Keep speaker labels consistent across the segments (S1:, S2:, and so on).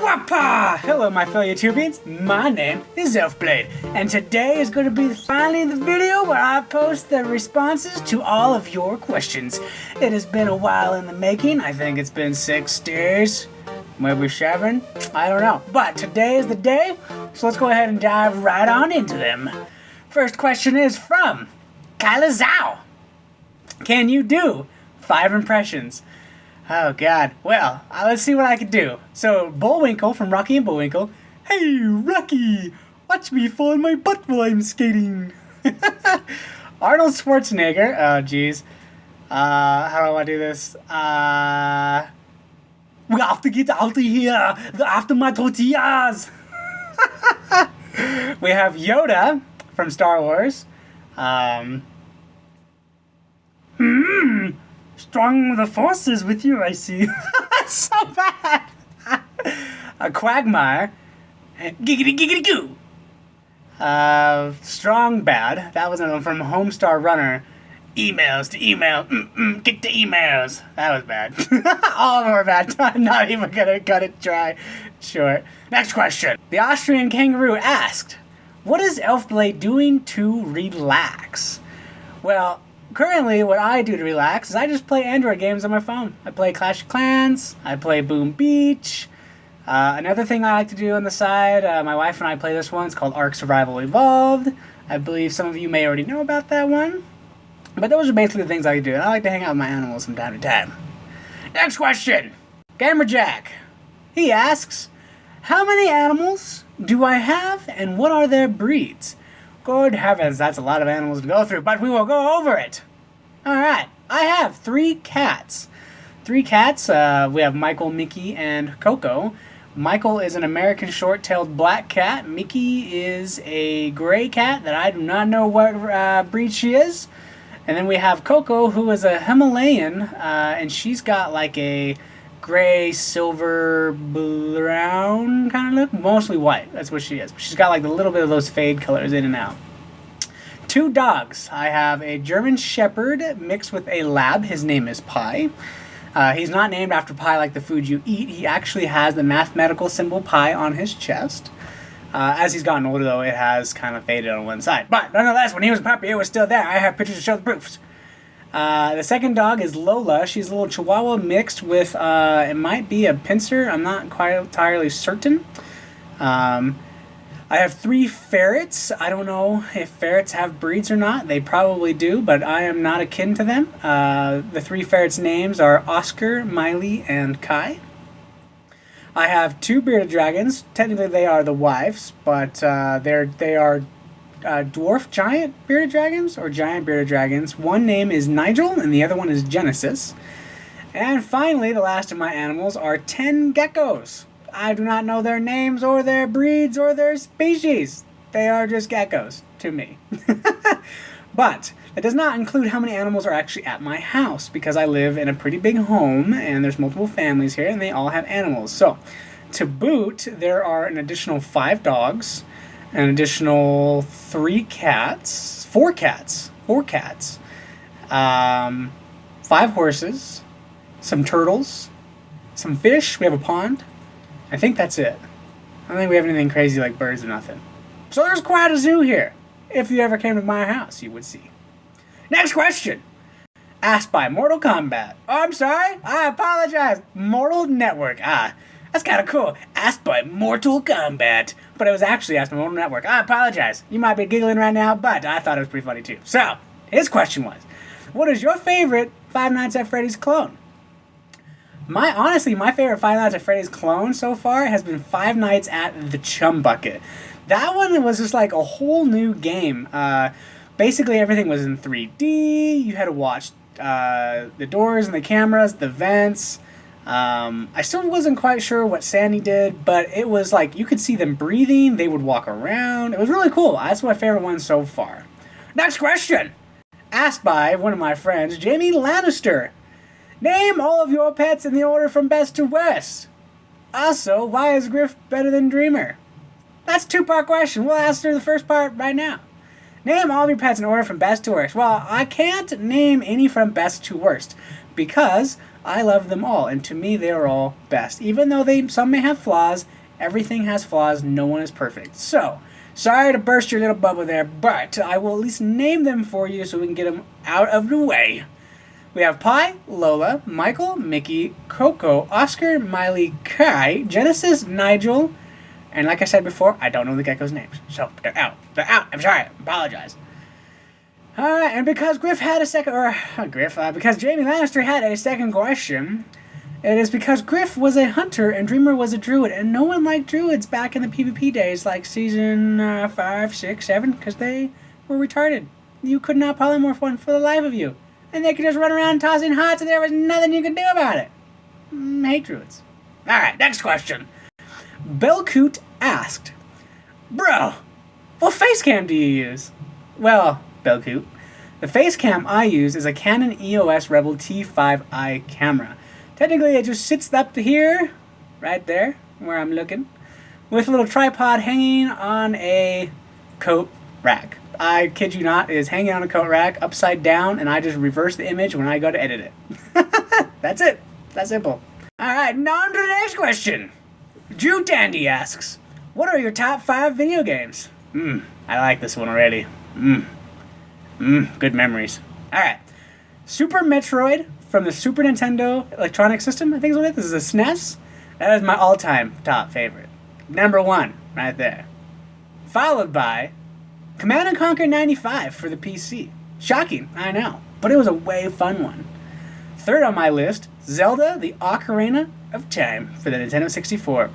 S1: Wappa! Hello my fellow YouTubians, my name is Elfblade, and today is going to be finally the video where I post the responses to all of your questions. It has been a while in the making. I think it's been 6 days, maybe 7, I don't know. But today is the day, so let's go ahead and dive right on into them. First question is from Kyla Zhao. Can you do 5 impressions? Oh god. Well, let's see what I can do. So, Bullwinkle from Rocky and Bullwinkle. Hey, Rocky! Watch me fall on my butt while I'm skating. Arnold Schwarzenegger. Oh, jeez. How do I want to do this? We have to get out of here. They're after my tortillas. We have Yoda from Star Wars. Strong the forces with you, I see. That's so bad. A Quagmire. Giggity giggity goo. Strong bad. That was another one from Homestar Runner. Emails to email. Get the emails. That was bad. All of them were bad. I'm not even gonna cut it dry short. Next question. The Austrian Kangaroo asked, what is Elfblade doing to relax? Well, currently, what I do to relax is I just play Android games on my phone. I play Clash of Clans, I play Boom Beach. Another thing I like to do on the side, my wife and I play this one. It's called Ark Survival Evolved. I believe some of you may already know about that one. But those are basically the things I do. And I like to hang out with my animals from time to time. Next question. Gamerjack. He asks, how many animals do I have and what are their breeds? Good heavens, that's a lot of animals to go through, but we will go over it. Alright, I have 3 cats. 3 cats, we have Michael, Mickey, and Coco. Michael is an American short-tailed black cat. Mickey is a gray cat that I do not know what breed she is. And then we have Coco, who is a Himalayan, and she's got like a gray, silver, brown kind of look. Mostly white. That's what she is. She's got like a little bit of those fade colors in and out. 2 dogs. I have a German Shepherd mixed with a Lab. His name is Pi. He's not named after pie like the food you eat. He actually has the mathematical symbol pi on his chest. As he's gotten older, though, it has kind of faded on one side. But nonetheless, when he was a puppy, it was still there. I have pictures to show the proofs. The second dog is Lola. She's a little Chihuahua mixed with, it might be a pincer. I'm not quite entirely certain. I have 3 ferrets. I don't know if ferrets have breeds or not. They probably do, but I am not akin to them. The 3 ferrets' names are Oscar, Miley, and Kai. I have 2 bearded dragons. Technically, they are the wives, but they are dwarf giant bearded dragons or giant bearded dragons. One name is Nigel and the other one is Genesis. And finally, the last of my animals are 10 geckos. I do not know their names or their breeds or their species. They are just geckos to me. But that does not include how many animals are actually at my house, because I live in a pretty big home and there's multiple families here and they all have animals. So to boot, there are an additional 5 dogs, an additional 4 cats, 5 horses, some turtles, some fish. We have a pond. I think that's it. I don't think we have anything crazy like birds or nothing. So there's quite a zoo here. If you ever came to my house, you would see. Next question. Asked by Mortal Kombat. Oh, I'm sorry. I apologize. Mortal Network. That's kind of cool. Asked by Mortal Kombat. But it was actually asked by Mortal Network. I apologize. You might be giggling right now, but I thought it was pretty funny too. So, his question was, what is your favorite Five Nights at Freddy's clone? Honestly, my favorite Five Nights at Freddy's clone so far has been Five Nights at the Chum Bucket. That one was just like a whole new game. Basically, everything was in 3D. You had to watch the doors and the cameras, the vents. I still wasn't quite sure what Sandy did, but it was like you could see them breathing. They would walk around. It was really cool. That's my favorite one so far. Next question. Asked by one of my friends, Jamie Lannister. Name all of your pets in the order from best to worst. Also, why is Griff better than Dreamer? That's a 2-part question. We'll answer the first part right now. Name all of your pets in order from best to worst. Well, I can't name any from best to worst because I love them all, and to me they are all best. Even though some may have flaws, everything has flaws, no one is perfect. So, sorry to burst your little bubble there, but I will at least name them for you so we can get them out of the way. We have Pi, Lola, Michael, Mickey, Coco, Oscar, Miley, Kai, Genesis, Nigel, and like I said before, I don't know the geckos' names. So, they're out. They're out. I'm sorry. I apologize. Alright, and because because Jamie Lannister had a second question, it is because Griff was a hunter and Dreamer was a druid, and no one liked druids back in the PvP days, like season 5, 6, 7, because they were retarded. You could not polymorph one for the life of you. And they could just run around tossing hearts and there was nothing you could do about it. Hate druids. Alright, next question. Belcoot asked, Bro, what face cam do you use? Well, Belcoot, the face cam I use is a Canon EOS Rebel T5i camera. Technically, it just sits up to here, right there, where I'm looking, with a little tripod hanging on a coat rack. I kid you not, it is hanging on a coat rack, upside down, and I just reverse the image when I go to edit it. That's it. That's simple. Alright, now on to the next question. Drew Dandy asks, what are your top 5 video games? I like this one already. Good memories. Alright. Super Metroid from the Super Nintendo Electronic System, I think is what it is. This is a SNES. That is my all-time top favorite. Number 1, right there. Followed by Command & Conquer 95 for the PC. Shocking, I know. But it was a way fun one. Third on my list, Zelda the Ocarina of Time for the Nintendo 64.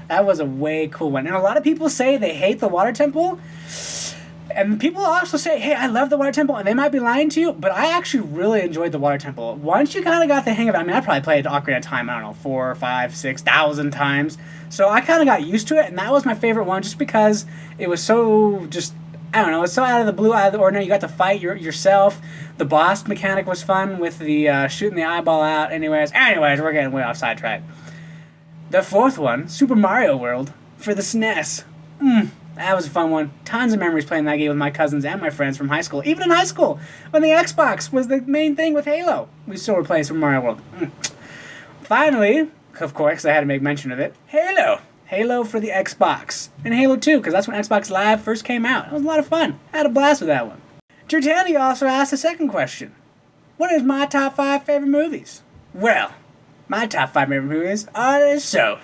S1: That was a way cool one. And a lot of people say they hate the Water Temple. And people also say, hey, I love the Water Temple, and they might be lying to you, but I actually really enjoyed the Water Temple. Once you kind of got the hang of it, I mean, I probably played Ocarina of Time, I don't know, 4, 5, 6,000 times. So I kind of got used to it, and that was my favorite one just because it was so just, I don't know, it's so out of the blue, out of the ordinary. You got to fight yourself. The boss mechanic was fun with the shooting the eyeball out. Anyways, we're getting way off sidetrack. The fourth one, Super Mario World for the SNES. That was a fun one. Tons of memories playing that game with my cousins and my friends from high school. Even in high school, when the Xbox was the main thing with Halo, we still were playing Super Mario World. Finally, of course, I had to make mention of it, Halo. Halo for the Xbox. And Halo 2, because that's when Xbox Live first came out. It was a lot of fun. I had a blast with that one. Jordani also asked a second question. What is my top 5 favorite movies? Well, my top 5 favorite movies are as so.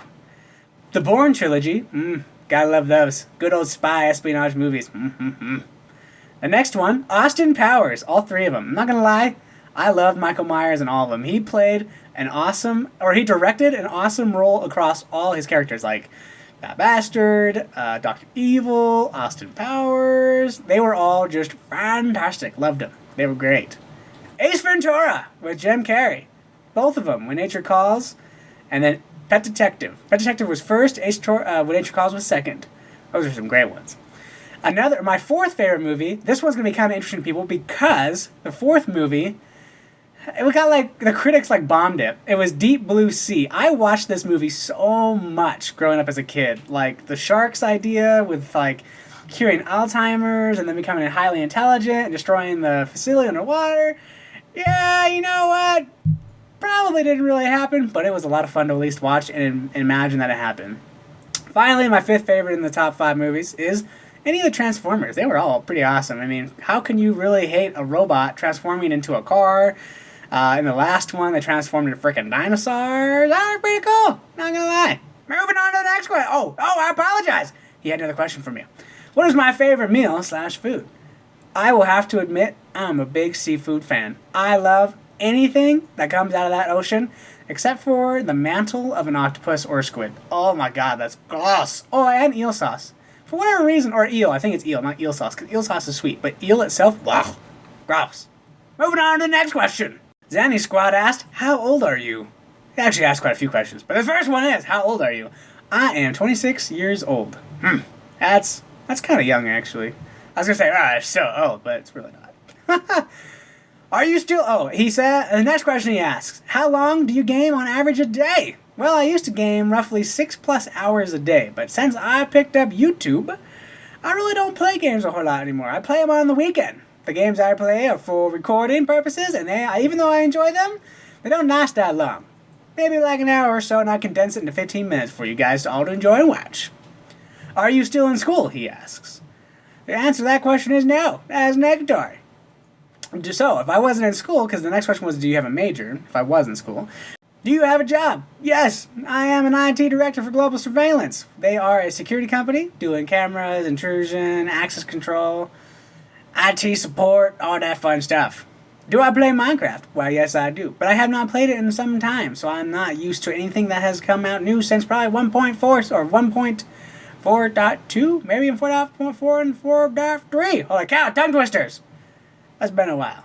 S1: The Bourne trilogy. Gotta love those. Good old spy espionage movies. The next one, Austin Powers. All 3 of them. I'm not gonna lie, I loved Michael Myers in all of them. He directed an awesome role across all his characters, like Bad Bastard, Dr. Evil, Austin Powers. They were all just fantastic. Loved them. They were great. Ace Ventura with Jim Carrey. Both of them, When Nature Calls, and then Pet Detective. Pet Detective was first, When Nature Calls was second. Those are some great ones. My fourth favorite movie, this one's going to be kind of interesting to people because the fourth movie, it got the critics bombed it. It was Deep Blue Sea. I watched this movie so much growing up as a kid. The shark's idea with curing Alzheimer's and then becoming highly intelligent and destroying the facility underwater. Yeah, you know what? Probably didn't really happen, but it was a lot of fun to at least watch and imagine that it happened. Finally, my fifth favorite in the top 5 movies is any of the Transformers. They were all pretty awesome. I mean, how can you really hate a robot transforming into a car? In the last one, they transformed into freaking dinosaurs. That was pretty cool. Not gonna lie. Moving on to the next one. Oh, I apologize. He had another question for me. What is my favorite meal/food? I will have to admit, I'm a big seafood fan. I love anything that comes out of that ocean, except for the mantle of an octopus or squid. Oh my god, that's gross. Oh, and eel sauce. For whatever reason, or eel. I think it's eel, not eel sauce, because eel sauce is sweet. But eel itself, wow, gross. Moving on to the next question. Zanny Squad asked, how old are you? He actually asked quite a few questions, but the first one is, how old are you? I am 26 years old. That's kind of young, actually. I was going to say, it's so old, but it's really not. Are you still... he said... The next question he asks, how long do you game on average a day? Well, I used to game roughly 6+ hours a day, but since I picked up YouTube, I really don't play games a whole lot anymore. I play them on the weekend. The games I play are for recording purposes, and even though I enjoy them, they don't last that long. Maybe like an hour or so, and I condense it into 15 minutes for you guys to all to enjoy and watch. Are you still in school, he asks. The answer to that question is no. That is negatory. So, if I wasn't in school, because the next question was, do you have a major? If I was in school. Do you have a job? Yes, I am an IT director for Global Surveillance. They are a security company doing cameras, intrusion, access control, IT support, all that fun stuff. Do I play Minecraft? Well, yes, I do. But I have not played it in some time, so I'm not used to anything that has come out new since probably 1.4 or 1.4.2, maybe 4.4 and 4.3. Holy cow, tongue twisters! That's been a while.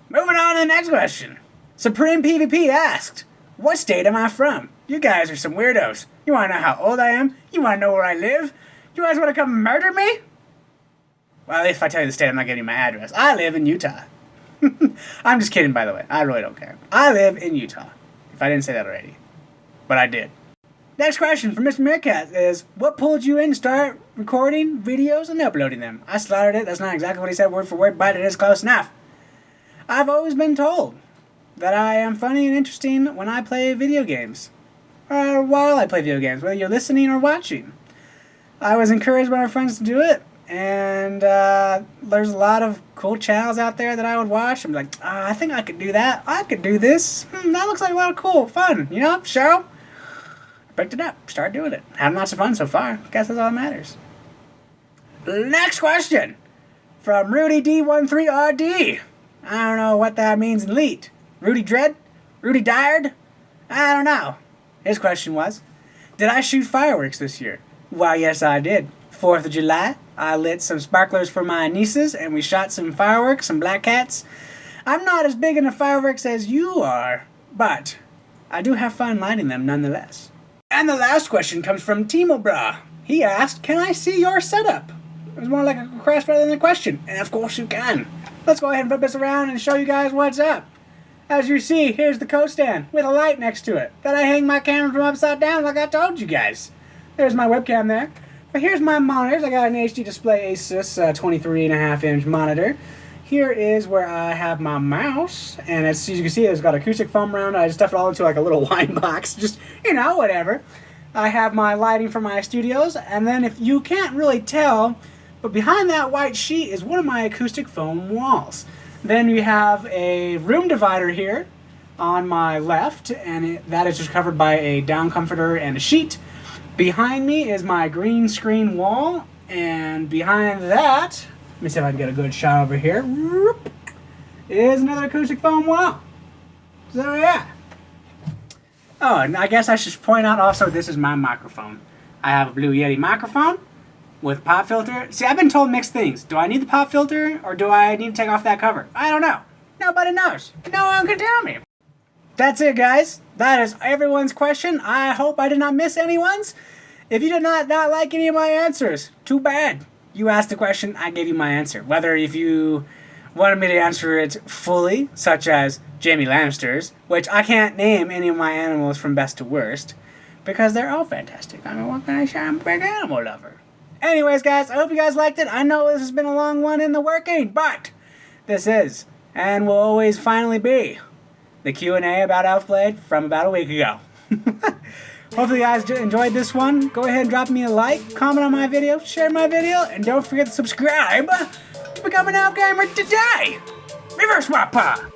S1: Moving on to the next question. Supreme PvP asked, what state am I from? You guys are some weirdos. You want to know how old I am? You want to know where I live? You guys want to come murder me? Well, if I tell you the state, I'm not giving you my address. I live in Utah. I'm just kidding, by the way. I really don't care. I live in Utah. If I didn't say that already. But I did. Next question from Mr. Meerkat is, what pulled you in to start recording videos and uploading them? I slaughtered it. That's not exactly what he said word for word, but it is close enough. I've always been told that I am funny and interesting when I play video games. Or while I play video games, whether you're listening or watching. I was encouraged by my friends to do it, and there's a lot of cool channels out there that I would watch. I'm like, I think I could do that. I could do this. That looks like a lot of cool fun, show. Picked it up, started doing it. Having lots of fun so far. Guess that's all that matters. Next question from Rudy D13RD. I don't know what that means in Elite. Rudy Dread? Rudy Dyard? I don't know. His question was, did I shoot fireworks this year? Why, yes, I did. 4th of July, I lit some sparklers for my nieces, and we shot some fireworks, some black cats. I'm not as big into fireworks as you are, but I do have fun lighting them nonetheless. And the last question comes from Timo Bra. He asked, can I see your setup? It was more like a request rather than a question, and of course you can. Let's go ahead and flip this around and show you guys what's up. As you see, here's the co-stand with a light next to it that I hang my camera from upside down like I told you guys. There's my webcam there. But here's my monitors. I got an HD display Asus 23.5-inch monitor. Here is where I have my mouse, and as you can see, it's got acoustic foam around it. I just stuffed it all into like a little wine box, just, whatever. I have my lighting for my studios, and then if you can't really tell, but behind that white sheet is one of my acoustic foam walls. Then we have a room divider here on my left, and that is just covered by a down comforter and a sheet. Behind me is my green screen wall, and behind that, let me see if I can get a good shot over here, is another acoustic foam wall. So yeah. Oh, and I guess I should point out also this is my microphone. I have a Blue Yeti microphone with a pop filter. See, I've been told mixed things. Do I need the pop filter, or do I need to take off that cover? I don't know. Nobody knows. No one can tell me. That's it, guys. That is everyone's question. I hope I did not miss anyone's. If you did not like any of my answers, too bad. You asked the question, I gave you my answer. Whether if you wanted me to answer it fully, such as Jaime Lannister's, which I can't name any of my animals from best to worst, because they're all fantastic. I mean, what can I say? I'm a big animal lover. Anyways, guys, I hope you guys liked it. I know this has been a long one in the working, but this is, and will always finally be, the Q&A about Elfblade from about a week ago. Hopefully you guys enjoyed this one. Go ahead and drop me a like, comment on my video, share my video, and don't forget to subscribe to become an Elf Gamer today! Reverse Wappa!